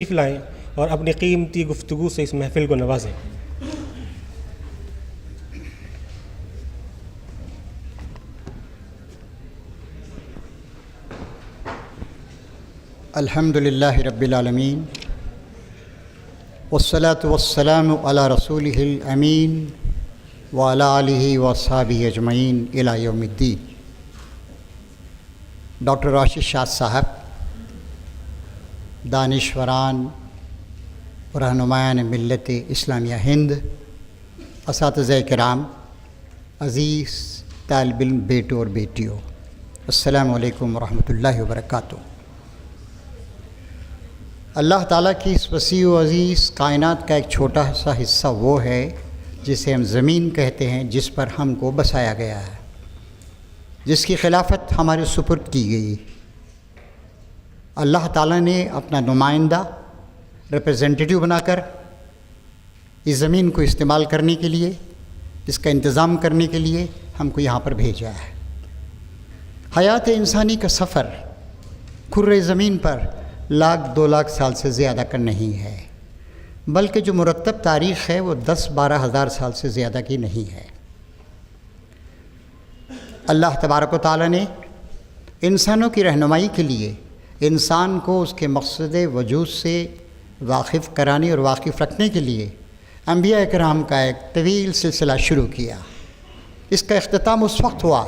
تشریف لائیں اور اپنی قیمتی گفتگو سے اس محفل کو نوازیں۔ الحمد للہ رب العالمین والصلاة والسلام علی رسولہ الامین وعلی آلہ واصحابہ اجمعین الی یوم الدین۔ ڈاکٹر راشد شاہ صاحب، دانشوران، رہنمایان ملت اسلامیہ ہند، اساتذہ کرام، عزیز طالب علم بیٹوں اور بیٹیوں، السلام علیکم ورحمۃ اللہ وبرکاتہ۔ اللہ تعالیٰ کی اس وسیع و عزیز کائنات کا ایک چھوٹا سا حصہ وہ ہے جسے ہم زمین کہتے ہیں، جس پر ہم کو بسایا گیا ہے، جس کی خلافت ہمارے سپرد کی گئی۔ اللہ تعالیٰ نے اپنا نمائندہ ریپرزینٹیٹیو بنا کر اس زمین کو استعمال کرنے کے لیے، اس کا انتظام کرنے کے لیے ہم کو یہاں پر بھیجا ہے۔ حیات انسانی کا سفر کھرے زمین پر 1,00,000 2 لاکھ سال سے زیادہ کا نہیں ہے، بلکہ جو مرتب تاریخ ہے وہ 10-12 ہزار سال سے زیادہ کی نہیں ہے۔ اللہ تبارک و تعالیٰ نے انسانوں کی رہنمائی کے لیے انسان کو اس کے مقصد وجود سے واقف کرانے اور واقف رکھنے کے لیے انبیاء کرام کا ایک طویل سلسلہ شروع کیا۔ اس کا اختتام اس وقت ہوا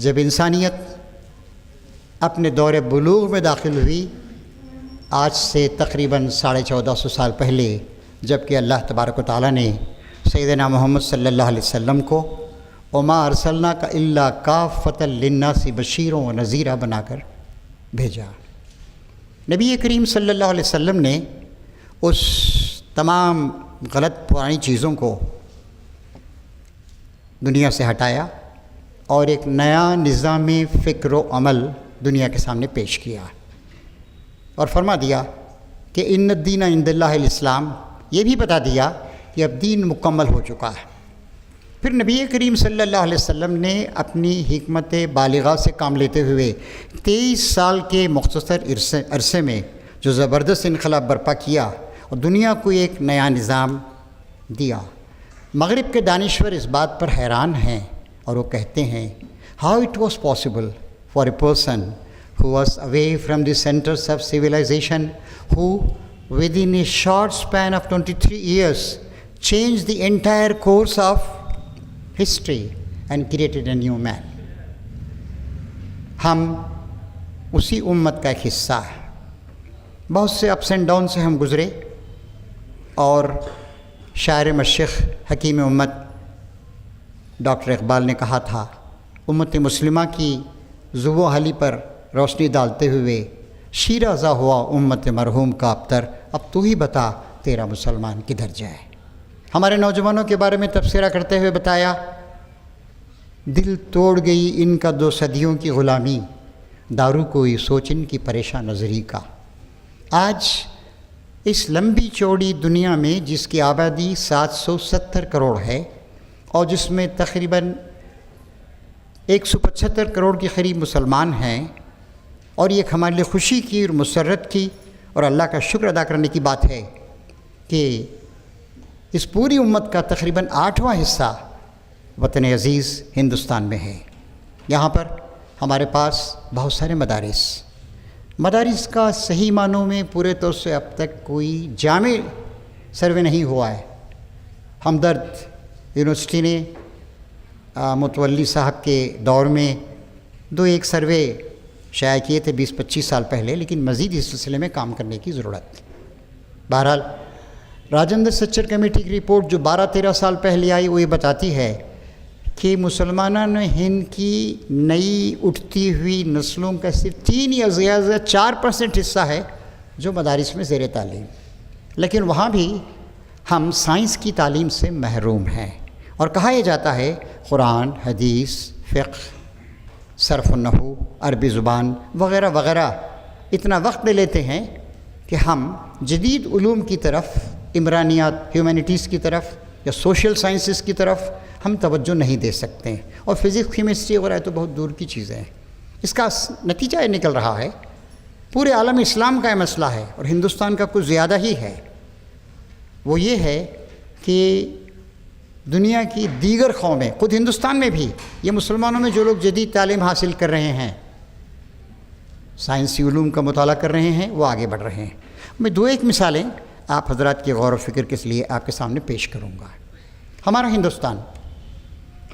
جب انسانیت اپنے دور بلوغ میں داخل ہوئی، آج سے تقریباً 1450 سال پہلے، جب کہ اللہ تبارک و تعالیٰ نے سیدنا محمد صلی اللہ علیہ وسلم کو وما ارسلناک الا کافۃ للناس بشیرا و نذیرا بنا کر بھیجا۔ نبی کریم صلی اللہ علیہ وسلم نے اس تمام غلط پرانی چیزوں کو دنیا سے ہٹایا اور ایک نیا نظام فکر و عمل دنیا کے سامنے پیش کیا اور فرما دیا کہ ان الدین عند اللہ الاسلام، یہ بھی بتا دیا کہ اب دین مکمل ہو چکا ہے۔ پھر نبی کریم صلی اللہ علیہ وسلم نے اپنی حکمت بالغہ سے کام لیتے ہوئے 23 سال کے مختصر عرصے میں جو زبردست انقلاب برپا کیا اور دنیا کو ایک نیا نظام دیا۔ مغرب کے دانشور اس بات پر حیران ہیں اور وہ کہتے ہیں how it was possible for a person who was away from the centers of civilization, who within a short span of 23 years changed the entire course of history and created a new man۔ ہم اسی امت کا ایک حصہ ہے۔ بہت سے ups and down سے ہم گزرے، اور شاعر مشرق حکیم امت ڈاکٹر اقبال نے کہا تھا، امت مسلمہ کی ذو و حالی پر روشنی ڈالتے ہوئے شیرازہ ہوا امت مرحوم کا ابتر، اب تو ہی بتا تیرا مسلمان کدھر جائے۔ ہمارے نوجوانوں کے بارے میں تبصرہ کرتے ہوئے بتایا، دل توڑ گئی ان کا 2 صدیوں کی غلامی، دارو کوئی سوچ ان کی پریشان نظری کا۔ آج اس لمبی چوڑی دنیا میں جس کی آبادی 770 کروڑ ہے اور جس میں تقریباً 175 کروڑ کے قریب مسلمان ہیں، اور یہ ہمارے لیے خوشی کی اور مسرت کی اور اللہ کا شکر ادا کرنے کی بات ہے کہ اس پوری امت کا تقریباً 8واں حصہ وطن عزیز ہندوستان میں ہے۔ یہاں پر ہمارے پاس بہت سارے مدارس کا صحیح معنوں میں پورے طور سے اب تک کوئی جامع سروے نہیں ہوا ہے۔ ہمدرد یونیورسٹی نے متولی صاحب کے دور میں 2-1 سروے شائع کیے تھے 20-25 سال پہلے، لیکن مزید اس سلسلے میں کام کرنے کی ضرورت ہے۔ بہرحال راجندر سچر کمیٹی کی رپورٹ جو 12-13 سال پہلے آئی، وہ یہ بتاتی ہے کہ مسلمانوں ہند کی نئی اٹھتی ہوئی نسلوں کا صرف 3 یا زیادہ 4% حصہ ہے جو مدارس میں زیر تعلیم، لیکن وہاں بھی ہم سائنس کی تعلیم سے محروم ہیں، اور کہا یہ جاتا ہے قرآن، حدیث، فقہ، صرف النحو، عربی زبان وغیرہ وغیرہ اتنا وقت لے لیتے ہیں کہ ہم جدید علوم کی طرف، عمرانیات، ہیومینٹیز کی طرف یا سوشل سائنسز کی طرف ہم توجہ نہیں دے سکتے، اور فزکس، کیمسٹری وغیرہ تو بہت دور کی چیزیں ہیں۔ اس کا نتیجہ یہ نکل رہا ہے پورے عالم اسلام کا یہ مسئلہ ہے اور ہندوستان کا کچھ زیادہ ہی ہے، وہ یہ ہے کہ دنیا کی دیگر قومیں، خود ہندوستان میں بھی یہ مسلمانوں میں جو لوگ جدید تعلیم حاصل کر رہے ہیں، سائنسی علوم کا مطالعہ کر رہے ہیں، وہ آگے بڑھ رہے ہیں۔ میں دو ایک مثالیں آپ حضرات کے غور و فکر کے لیے آپ کے سامنے پیش کروں گا۔ ہمارا ہندوستان،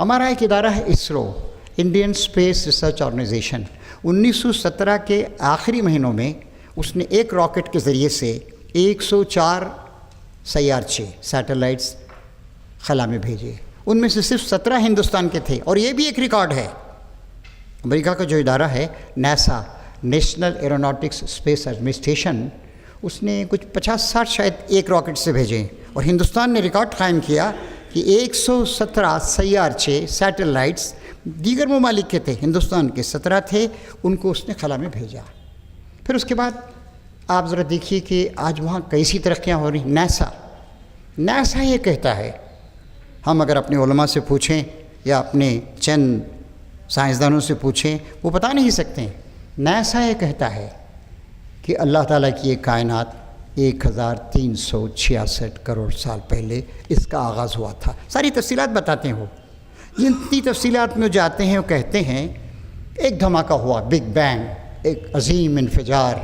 ہمارا ایک ادارہ ہے ISRO, Indian Space Research Organisation. 1917 کے آخری مہینوں میں اس نے ایک راکٹ کے ذریعے سے 104 سیارچے سیٹلائٹس خلا میں بھیجے، ان میں سے صرف 17 ہندوستان کے تھے، اور یہ بھی ایک ریکارڈ ہے۔ امریکہ کا جو ادارہ ہے NASA, National Aeronautics Space Administration, اس نے کچھ 50-60 شاید ایک راکٹ سے بھیجے، اور ہندوستان نے ریکارڈ قائم کیا کہ 117 سیارچے سیٹلائٹس دیگر ممالک کے تھے، ہندوستان کے 17 تھے، ان کو اس نے خلا میں بھیجا۔ پھر اس کے بعد آپ ذرا دیکھیے کہ آج وہاں کیسی ترقیاں ہو رہی ہیں۔ ناسا یہ کہتا ہے، ہم اگر اپنے علماء سے پوچھیں یا اپنے چند سائنسدانوں سے پوچھیں، وہ بتا نہیں سکتے ہیں۔ ناسا یہ کہتا ہے کہ اللہ تعالیٰ کی یہ کائنات 1366 کروڑ سال پہلے اس کا آغاز ہوا تھا۔ ساری تفصیلات بتاتے ہیں وہ، جتنی تفصیلات میں جاتے ہیں وہ کہتے ہیں ایک دھماکہ ہوا، بگ بینگ، ایک عظیم انفجار،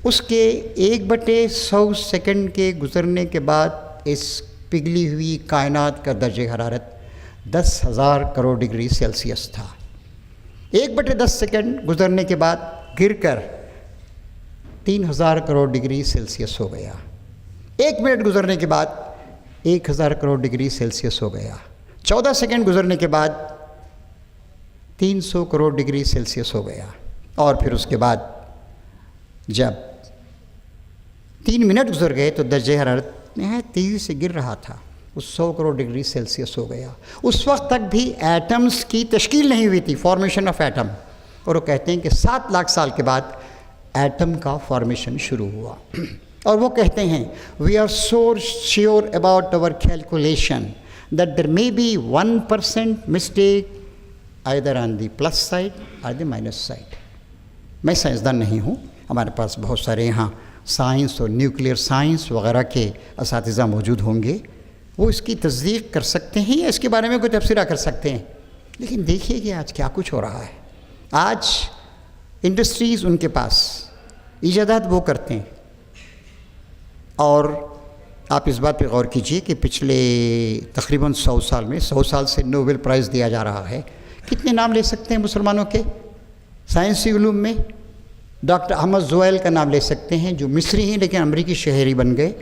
اس کے 1/100 سیکنڈ کے گزرنے کے بعد اس پگھلی ہوئی کائنات کا درجہ حرارت 10,000 کروڑ ڈگری سیلسیس تھا۔ 1/10 سیکنڈ گزرنے کے بعد گر کر 3,000 کروڑ ڈگری سیلسیس ہو گیا۔ 1 منٹ گزرنے کے بعد 1,000 کروڑ ڈگری سیلسیس ہو گیا۔ 14 سیکنڈ گزرنے کے بعد 300 کروڑ ڈگری سیلسیس ہو گیا، اور پھر اس کے بعد جب 3 منٹ گزر گئے تو درجہ حرارت نہایت تیزی سے گر رہا تھا، اس 100 کروڑ ڈگری سیلسیس ہو گیا۔ اس وقت تک بھی ایٹمز کی تشکیل نہیں ہوئی تھی، فارمیشن آف ایٹم، اور وہ کہتے ہیں کہ 7 لاکھ سال کے بعد ایٹم کا فارمیشن شروع ہوا۔ اور وہ کہتے ہیں we are so sure about our calculation that there may be 1% mistake either on the plus side or the minus side۔ میں سائنسدان نہیں ہوں، ہمارے پاس بہت سارے یہاں سائنس اور نیوکلیئر سائنس وغیرہ کے اساتذہ موجود ہوں گے، وہ اس کی تصدیق کر سکتے ہیں یا اس کے بارے میں کوئی تبصرہ کر سکتے ہیں۔ لیکن دیکھیے کہ آج کیا کچھ ہو رہا ہے۔ آج انڈسٹریز ان کے پاس ایجادات وہ کرتے ہیں، اور آپ اس بات پہ غور کیجئے کہ پچھلے تقریباً 100 سال میں 100 سال سے نوبل پرائز دیا جا رہا ہے۔ کتنے نام لے سکتے ہیں مسلمانوں کے سائنسی علوم میں؟ ڈاکٹر احمد زویل کا نام لے سکتے ہیں، جو مصری ہیں لیکن امریکی شہری بن گئے۔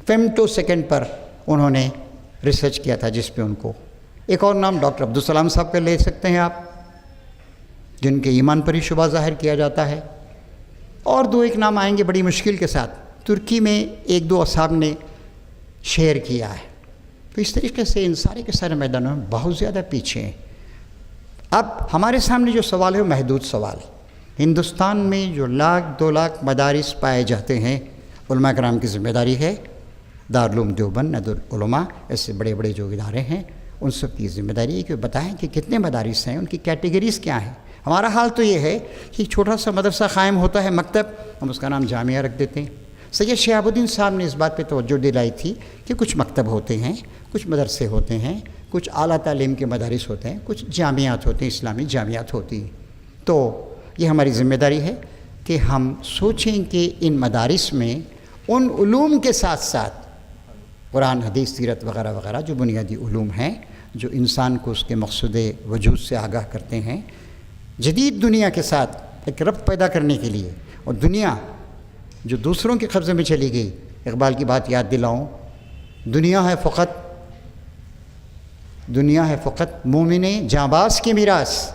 فیمٹو سیکنڈ پر انہوں نے ریسرچ کیا تھا، جس پہ ان کو ایک اور نام ڈاکٹر عبدالسلام صاحب کا لے سکتے ہیں آپ، جن کے ایمان پر ہی شبہ ظاہر کیا جاتا ہے۔ اور دو ایک نام آئیں گے بڑی مشکل کے ساتھ، ترکی میں 1-2 اصحاب نے شیئر کیا ہے۔ تو اس طریقے سے ان سارے کے سارے میدانوں میں بہت زیادہ پیچھے ہیں۔ اب ہمارے سامنے جو سوال ہے وہ محدود سوال ہے۔ ہندوستان میں جو 1-2 لاکھ مدارس پائے جاتے ہیں، علماء کرام کی ذمہ داری ہے، دارالعلوم دیوبند، ندوالعلماء، ایسے بڑے بڑے جو ادارے ہیں ان سب کی ذمہ داری ہے کہ بتائیں کہ کتنے مدارس ہیں، ان کی کیٹیگریز کیا ہیں۔ ہمارا حال تو یہ ہے کہ چھوٹا سا مدرسہ قائم ہوتا ہے، مکتب، ہم اس کا نام جامعہ رکھ دیتے ہیں۔ سید شہاب الدین صاحب نے اس بات پہ توجہ دلائی تھی کہ کچھ مکتب ہوتے ہیں، کچھ مدرسے ہوتے ہیں، کچھ اعلیٰ تعلیم کے مدارس ہوتے ہیں، کچھ جامعات ہوتے ہیں، اسلامی جامعات ہوتی ہیں۔ تو یہ ہماری ذمہ داری ہے کہ ہم سوچیں کہ ان مدارس میں ان علوم کے ساتھ ساتھ قرآن، حدیث، سیرت وغیرہ وغیرہ جو بنیادی علوم ہیں، جو انسان کو اس کے مقصود وجود سے آگاہ کرتے ہیں، جدید دنیا کے ساتھ ایک ربط پیدا کرنے کے لیے۔ اور دنیا جو دوسروں کے قبضے میں چلی گئی، اقبال کی بات یاد دلاؤں، دنیا ہے فقط مومن جانباز کی میراث۔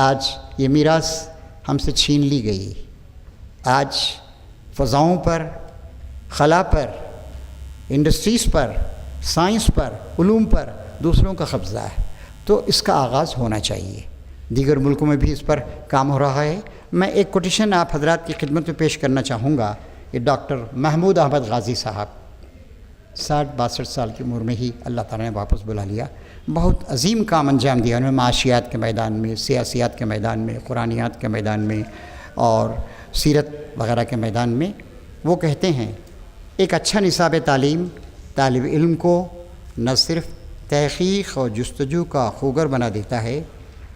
آج یہ میراث ہم سے چھین لی گئی۔ آج فضاؤں پر، خلا پر، انڈسٹریز پر، سائنس پر، علوم پر دوسروں کا قبضہ ہے۔ تو اس کا آغاز ہونا چاہیے۔ دیگر ملکوں میں بھی اس پر کام ہو رہا ہے۔ میں ایک کوٹیشن آپ حضرات کی خدمت میں پیش کرنا چاہوں گا۔ یہ ڈاکٹر محمود احمد غازی صاحب 60-62 سال کی عمر میں ہی اللہ تعالیٰ نے واپس بلا لیا۔ بہت عظیم کام انجام دیا انہوں نے، معاشیات کے میدان میں، سیاسیات کے میدان میں، قرآنیات کے میدان میں اور سیرت وغیرہ کے میدان میں۔ وہ کہتے ہیں ایک اچھا نصاب تعلیم طالب علم کو نہ صرف تحقیق اور جستجو کا خوگر بنا دیتا ہے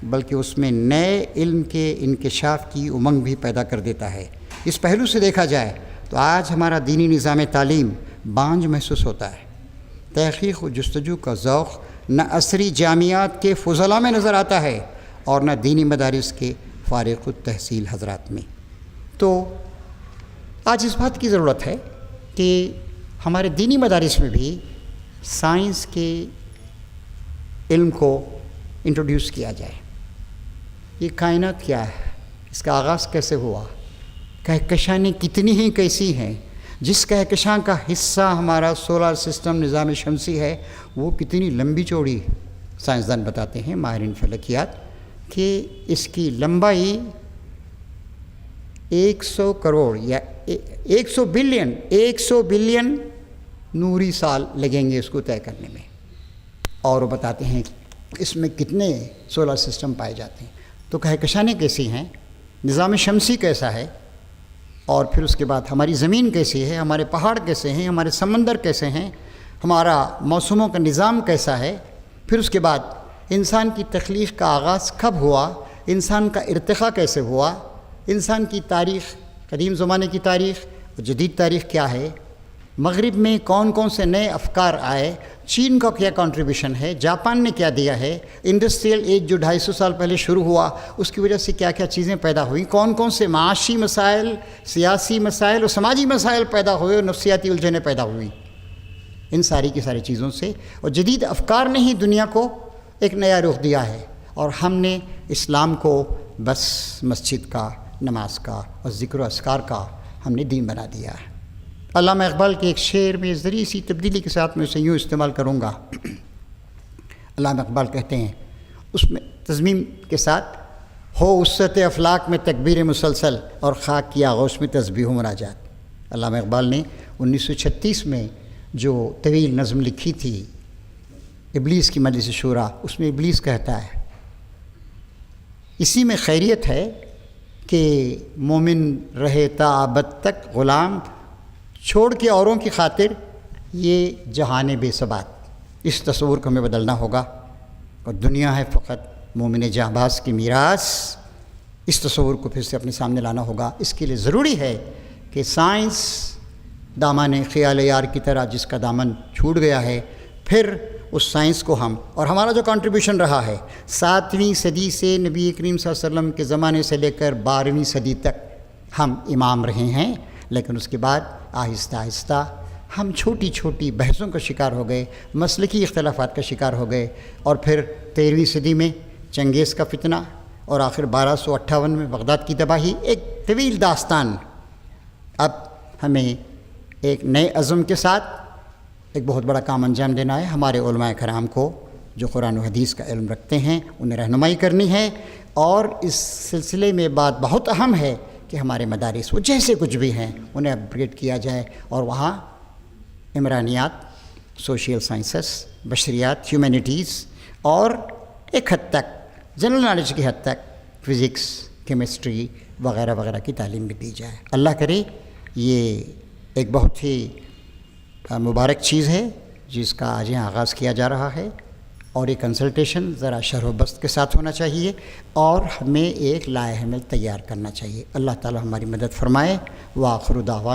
بلکہ اس میں نئے علم کے انکشاف کی امنگ بھی پیدا کر دیتا ہے۔ اس پہلو سے دیکھا جائے تو آج ہمارا دینی نظام تعلیم بانجھ محسوس ہوتا ہے۔ تحقیق و جستجو کا ذوق نہ عصری جامعات کے فضلاء میں نظر آتا ہے اور نہ دینی مدارس کے فارغ التحصیل حضرات میں۔ تو آج اس بات کی ضرورت ہے کہ ہمارے دینی مدارس میں بھی سائنس کے علم کو انٹروڈیوس کیا جائے۔ یہ کائنات کیا ہے، اس کا آغاز کیسے ہوا، کہکشانیں کتنی ہی کیسی ہیں، جس کہکشاں کا حصہ ہمارا سولر سسٹم نظام شمسی ہے وہ کتنی لمبی چوڑی، سائنسدان بتاتے ہیں ماہرین فلکیات کہ اس کی لمبائی 100 کروڑ یا 100 بلین نوری سال لگیں گے اس کو طے کرنے میں، اور وہ بتاتے ہیں کہ اس میں کتنے سولر سسٹم پائے جاتے ہیں۔ تو کہکشانیں کیسی ہیں، نظام شمسی کیسا ہے، اور پھر اس کے بعد ہماری زمین کیسی ہے، ہمارے پہاڑ کیسے ہیں، ہمارے سمندر کیسے ہیں، ہمارا موسموں کا نظام کیسا ہے، پھر اس کے بعد انسان کی تخلیق کا آغاز کب ہوا، انسان کا ارتقاء کیسے ہوا، انسان کی تاریخ، قدیم زمانے کی تاریخ اور جدید تاریخ کیا ہے، مغرب میں کون کون سے نئے افکار آئے، چین کا کیا کنٹریبیوشن ہے، جاپان نے کیا دیا ہے، انڈسٹریل ایج جو 250 سال پہلے شروع ہوا اس کی وجہ سے کیا کیا چیزیں پیدا ہوئیں، کون کون سے معاشی مسائل، سیاسی مسائل اور سماجی مسائل پیدا ہوئے اور نفسیاتی الجھنیں پیدا ہوئیں، ان ساری کی ساری چیزوں سے، اور جدید افکار نے ہی دنیا کو ایک نیا رخ دیا ہے، اور ہم نے اسلام کو بس مسجد کا، نماز کا اور ذکر و اذکار کا ہم نے دین بنا دیا ہے۔ علامہ اقبال کے ایک شعر میں ذریعی سی تبدیلی کے ساتھ میں اسے یوں استعمال کروں گا۔ علامہ اقبال کہتے ہیں اس میں تضمین کے ساتھ، ہو وسعت افلاک میں تکبیر مسلسل اور خاک کی آغوش میں تسبیح و مناجات۔ علامہ اقبال نے 1936 میں جو طویل نظم لکھی تھی ابلیس کی مجلس شورا، اس میں ابلیس کہتا ہے اسی میں خیریت ہے کہ مومن رہے تا ابد تک غلام، چھوڑ کے اوروں کی خاطر یہ جہان بے ثبات۔ اس تصور کو ہمیں بدلنا ہوگا، اور دنیا ہے فقط مومن جاںباز کی میراث، اس تصور کو پھر سے اپنے سامنے لانا ہوگا۔ اس کے لیے ضروری ہے کہ سائنس دامن خیال یار کی طرح جس کا دامن چھوٹ گیا ہے، پھر اس سائنس کو ہم، اور ہمارا جو کنٹریبیوشن رہا ہے 7ویں صدی سے نبی کریم صلی اللہ علیہ وسلم کے زمانے سے لے کر 12ویں صدی تک ہم امام رہے ہیں، لیکن اس کے بعد آہستہ آہستہ ہم چھوٹی چھوٹی بحثوں کا شکار ہو گئے، مسلکی اختلافات کا شکار ہو گئے، اور پھر 13ویں صدی میں چنگیز کا فتنہ، اور آخر 1258 میں بغداد کی تباہی، ایک طویل داستان۔ اب ہمیں ایک نئے عزم کے ساتھ ایک بہت بڑا کام انجام دینا ہے۔ ہمارے علماء کرام کو جو قرآن و حدیث کا علم رکھتے ہیں انہیں رہنمائی کرنی ہے، اور اس سلسلے میں بات بہت اہم ہے کہ ہمارے مدارس وہ جیسے کچھ بھی ہیں انہیں اپ گریڈ کیا جائے، اور وہاں عمرانیات، سوشل سائنسز، بشریات، ہیومینٹیز، اور ایک حد تک جنرل نالج کی حد تک فزکس، کیمسٹری وغیرہ وغیرہ کی تعلیم بھی دی جائے۔ اللہ کرے یہ ایک بہت ہی مبارک چیز ہے جس کا آج یہاں آغاز کیا جا رہا ہے، اور یہ کنسلٹیشن ذرا شرح و بسط کے ساتھ ہونا چاہیے، اور ہمیں ایک لائحہ عمل تیار کرنا چاہیے۔ اللہ تعالی ہماری مدد فرمائے۔ وآخر دعوانا